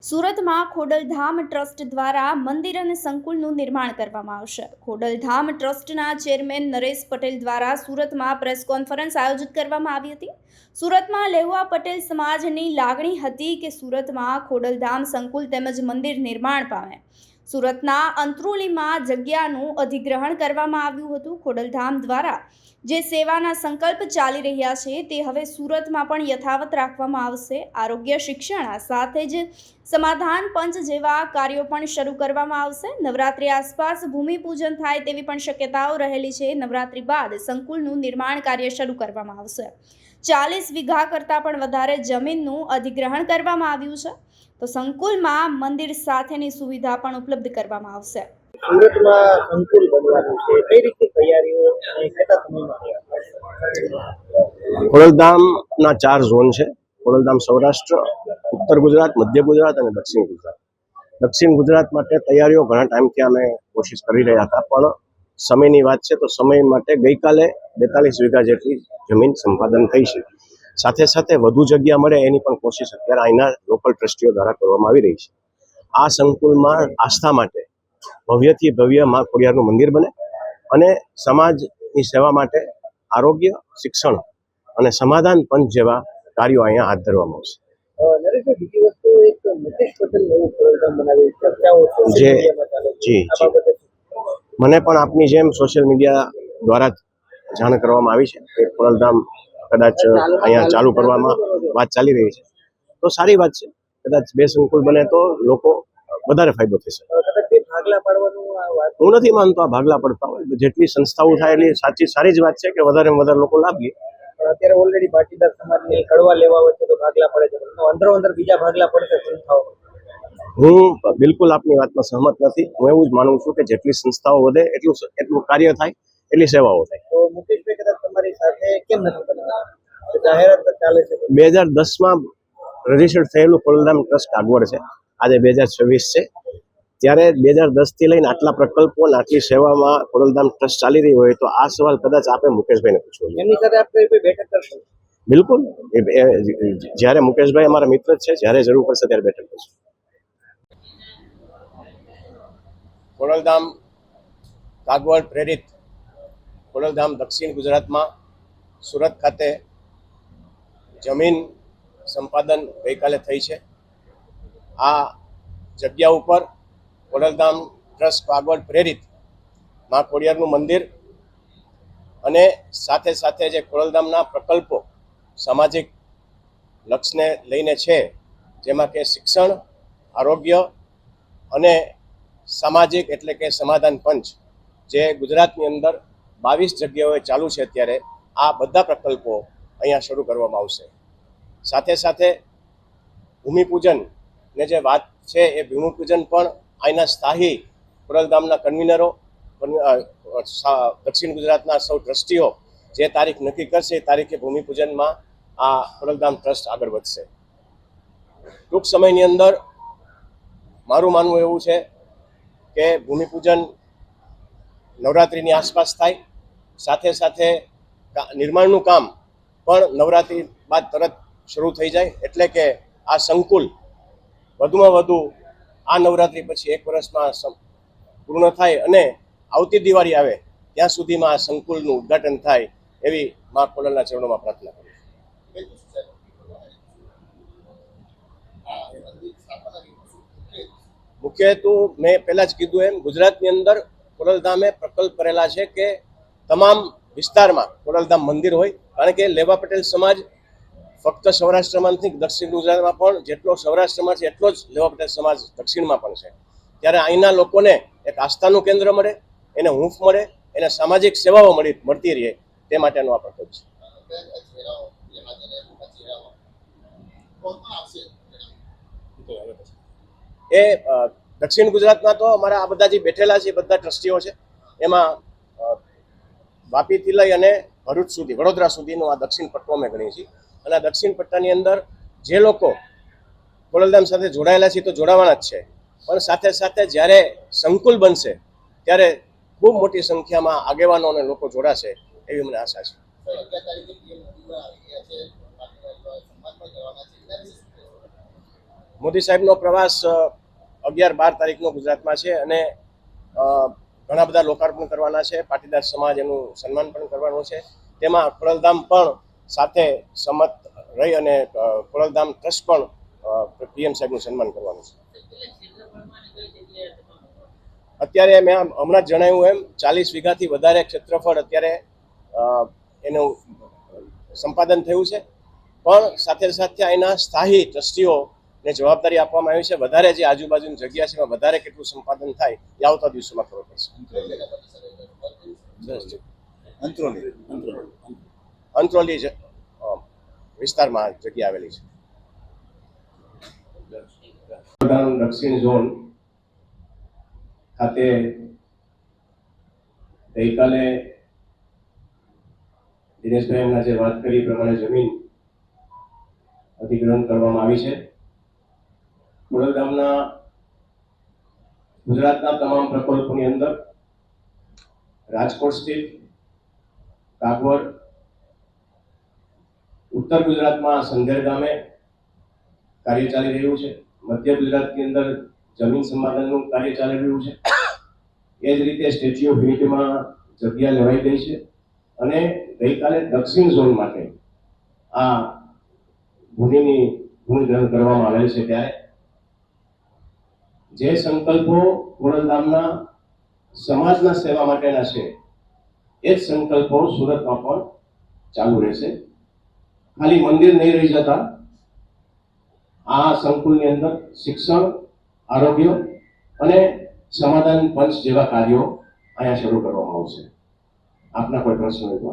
સુરતમાં ખોડલધામ ટ્રસ્ટ દ્વારા મંદિર અને સંકુલનું નિર્માણ કરવામાં આવશે. ખોડલધામ ટ્રસ્ટના ચેરમેન નરેશ પટેલ દ્વારા સુરતમાં પ્રેસ કોન્ફરન્સ આયોજિત કરવામાં આવી હતી. સુરતમાં લેઉવા પટેલ સમાજની લાગણી હતી કે સુરતમાં ખોડલધામ સંકુલ તેમજ મંદિર નિર્માણ પામે. સુરતના અંત્રુલીમાં જગ્યાનું અધિગ્રહણ કરવામાં આવ્યું હતું. ખોડલધામ દ્વારા જે સેવાના સંકલ્પ ચાલી રહ્યા છે તે હવે સુરતમાં પણ યથાવત રાખવામાં આવશે. આરોગ્ય, શિક્ષણ સાથે જ સમાધાન પંચ જેવા કાર્યો પણ શરૂ કરવામાં આવશે. નવરાત્રી આસપાસ ભૂમિપૂજન થાય તેવી પણ શક્યતાઓ રહેલી છે. નવરાત્રી બાદ સંકુલનું નિર્માણ કાર્ય શરૂ કરવામાં આવશે. 40 વીઘા કરતાં પણ વધારે જમીનનું અધિગ્રહણ કરવામાં આવ્યું છે. તો સંકુલમાં મંદિર સાથેની સુવિધા પણ ઉપલબ્ધ કરવામાં આવશે. સુરતમાં સંકુલ બનવાનું છે, કઈ રીતે તૈયારીઓ અને કેટલા સમયમાં? ખોડલધામના 4 ઝોન છે. ખોડલધામ સૌરાષ્ટ્ર, ઉત્તર ગુજરાત, મધ્ય ગુજરાત અને દક્ષિણ ગુજરાત. દક્ષિણ ગુજરાત માટે તૈયારીઓ ઘણા ટાઈમથી અમે કોશિશ કરી રહ્યા હતા, પણ સમયની વાત છે તો સમય માટે ગઈકાલે 42 વીઘા જેટલી જમીન સંપાદન થઈ છે. સાથે સાથે વધુ જગ્યા મળે એની પણ કોશિશ અત્યારે અહીંના લોકલ ટ્રસ્ટીઓ દ્વારા કરવામાં આવી રહી છે. આ સંકુલમાં આસ્થા માટે ભવ્યથી ભવ્ય મા ખોડિયારનું મંદિર બને અને સમાજની સેવા માટે આરોગ્ય, શિક્ષણ અને સમાધાન પંચ જેવા કાર્યો અહીંયા હાથ ધરવામાં આવશે. નરેશભાઈ, બીજી વસ્તુ એક મુકેશ પટેલ નવું ખોડલધામ બનાવી ચર્ચાઓ સોશિયલ મીડિયામાં ચાલે છે. આ બાબતે મને પણ આપની જેમ સોશિયલ મીડિયા દ્વારા જાણ કરવામાં આવી છે કે ખોડલધામ કદાચ અહીંયા ચાલુ કરવામાં વાત ચાલી રહી છે. તો સારી વાત છે. કદાચ 2 સંકુલ બને તો લોકો વધારે ફાયદો થશે. ભાગલા પાડવાનું હું નથી માનતો આ ભાગલા પડતા હોય. જેટલી સંસ્થાઓ થાય એટલી સારી જ વાત છે કે વધારે વધારે લોકો લાભ લે. અત્યારે ઓલરેડી પાટીદાર સમાજની કડવા લેવા વચ્ચે તો ભાગલા પડે છે, અંદરો અંદર બીજા ભાગલા પડશે સંસ્થાઓ. હું બિલકુલ આપની વાતમાં સહમત નથી. હું એવું જ માનું છું કે જેટલી સંસ્થાઓ વધે એટલું કાર્ય થાય, એટલી સેવાઓ થાય. તો મુકેશભાઈ, કદાચ તમારી સાથે કેમ નથી બનતા? જાહેરાત ચાલે છે. 2010માં રજીસ્ટર્ડ થયેલું ખોડલધામ ટ્રસ્ટ કાગવડ છે. આજે 2026 છે. ત્યારે 2010 થી લઈને આટલા પ્રકલ્પો અને આટલી સેવામાં ખોડલધામ ટ્રસ્ટ ચાલી રહી હોય તો આ સવાલ કદાચ આપણે મુકેશભાઈને પૂછવો. એમની સાથે આપણે કોઈ બેઠક કરશો? બિલકુલ. જ્યારે મુકેશભાઈ અમારા મિત્ર જ છે, જ્યારે જરૂર પડશે ત્યારે બેઠક કરશું. ખોડલધામ કાગવડ પ્રેરિત ખોડલધામ દક્ષિણ ગુજરાતમાં સુરત ખાતે જમીન સંપાદન ગઈકાલે થઈ છે. આ જગ્યા ઉપર ખોડલધામ ટ્રસ્ટ કાગવડ પ્રેરિત મા ખોડિયારનું મંદિર અને સાથે સાથે જે ખોડલધામના પ્રકલ્પો સામાજિક લક્ષ્યને લઈને છે, જેમાં કે શિક્ષણ, આરોગ્ય અને સામાજિક એટલે કે સમાધાન પંચ, જે ગુજરાતની અંદર 22 જગ્યાઓએ ચાલુ છે અત્યારે, આ બધા પ્રકલ્પો અહીંયા શરૂ કરવામાં આવશે. સાથે સાથે ભૂમિપૂજનને જે વાત છે એ ભૂમિપૂજન પણ અહીંના સ્થાયી ખોડલધામના કન્વીનરો, દક્ષિણ ગુજરાતના સૌ ટ્રસ્ટીઓ જે તારીખ નક્કી કરશે એ તારીખે ભૂમિપૂજનમાં આ ખોડલધામ ટ્રસ્ટ આગળ વધશે. ટૂંક સમયની અંદર મારું માનવું એવું છે કે ભૂમિપૂજન નવરાત્રિની આસપાસ થાય. સાથે સાથે નિર્માણનું કામ પણ નવરાત્રિ બાદ તરત શરૂ થઈ જાય, એટલે કે આ સંકુલ વધુમાં વધુ આ નવરાત્રિ પછી 1 વર્ષમાં પૂર્ણ થાય અને આવતી દિવાળી આવે ત્યાં સુધીમાં આ સંકુલનું ઉદ્ઘાટન થાય એવી મા ખોડલના ચરણોમાં પ્રાર્થના કરું. મુખ્ય હેતુ મેં પહેલા જ કીધું એમ, ગુજરાતની અંદર ખોડલધામે પ્રકલ્પ કરેલા છે કે તમામ વિસ્તારમાં ખોડલધામ મંદિર હોય. કારણ કે લેવા પટેલ સમાજ ફક્ત સૌરાષ્ટ્રમાં નથી, દક્ષિણ ગુજરાતમાં પણ જેટલો સૌરાષ્ટ્રમાં છે એટલો જ લેવા પટેલ સમાજ દક્ષિણમાં પણ છે. ત્યારે અહીંના લોકોને એક આસ્થાનું કેન્દ્ર મળે, એને હૂંફ મળે, એને સામાજિક સેવાઓ મળતી રહે, તે માટેનો આ પ્રકલ્પ છે. એ દક્ષિણ ગુજરાતના તો અમારા આ બધા જે બેઠેલા છે બધા ટ્રસ્ટીઓ છે, એમાં વાપીથી લઈ અને ભરૂચ સુધી, વડોદરા સુધીનો આ દક્ષિણ પટ્ટો અમે ગણીએ છીએ. અને આ દક્ષિણ પટ્ટાની અંદર જે લોકો ખોડલધામ સાથે જોડાયેલા છે તો જોડાવાના જ છે, પણ સાથે સાથે જ્યારે સંકુલ બનશે ત્યારે ખૂબ મોટી સંખ્યામાં આગેવાનો અને લોકો જોડાશે એવી મને આશા છે. મોદી સાહેબનો પ્રવાસ 11-12 તારીખનો ગુજરાતમાં છે અને ઘણા બધા લોકાર્પણ કરવાના છે. પાટીદાર સમાજ એનું સન્માન પણ કરવાનું છે. તેમાં ખોડલધામ પણ સાથે સંમત રહી અને ખોડલધામ ટ્રસ્ટ પણ પીએમ સાહેબનું સન્માન કરવાનું છે. અત્યારે મેં હમણાં જ જણાવ્યું એમ 40 વીઘાથી વધારે ક્ષેત્રફળ અત્યારે એનું સંપાદન થયું છે. પણ સાથે સાથે અહીંના સ્થાયી ટ્રસ્ટીઓને જવાબદારી આપવામાં આવી છે. વધારે જે આજુબાજુની જગ્યા છે એમાં વધારે કેટલું સંપાદન થાય એ આવતા દિવસોમાં ખબર પડશે. અંત્રોલી વિસ્તારમાં જગ્યા આવેલી છે. દક્ષિણ ઝોન ખાતે ગઈકાલે દિનેશભાઈ એમના જે વાત કરી પ્રમાણે જમીન અધિગ્રહણ કરવામાં આવી છે. ખોડલધામના ગુજરાતના તમામ પ્રકલ્પોની અંદર રાજકોટ સ્થિત, કાગવડ, ઉત્તર ગુજરાતમાં સંધેર ગામે કાર્ય ચાલી રહ્યું છે. મધ્ય ગુજરાતની અંદર જમીન સંપાદનનું કાર્ય ચાલી રહ્યું છે. એ જ રીતે સ્ટેચ્યુ ઓફ યુનિટીમાં જગ્યા લેવાઈ ગઈ છે અને ગઈકાલે દક્ષિણ ઝોન માટે આ ભૂમિગ્રહણ કરવામાં આવેલ છે. ત્યારે જે સંકલ્પો ખોડલધામના સમાજના સેવા માટેના છે એ જ સંકલ્પો સુરતમાં પણ ચાલુ રહેશે. ખાલી મંદિર નહીં રહી જતા, આ સંકુલની અંદર શિક્ષણ, આરોગ્ય અને સમાધાન પંચ જેવા કાર્યો અહીંયા શરૂ કરવામાં આવશે. આપના કોઈ પ્રશ્ન હોય તો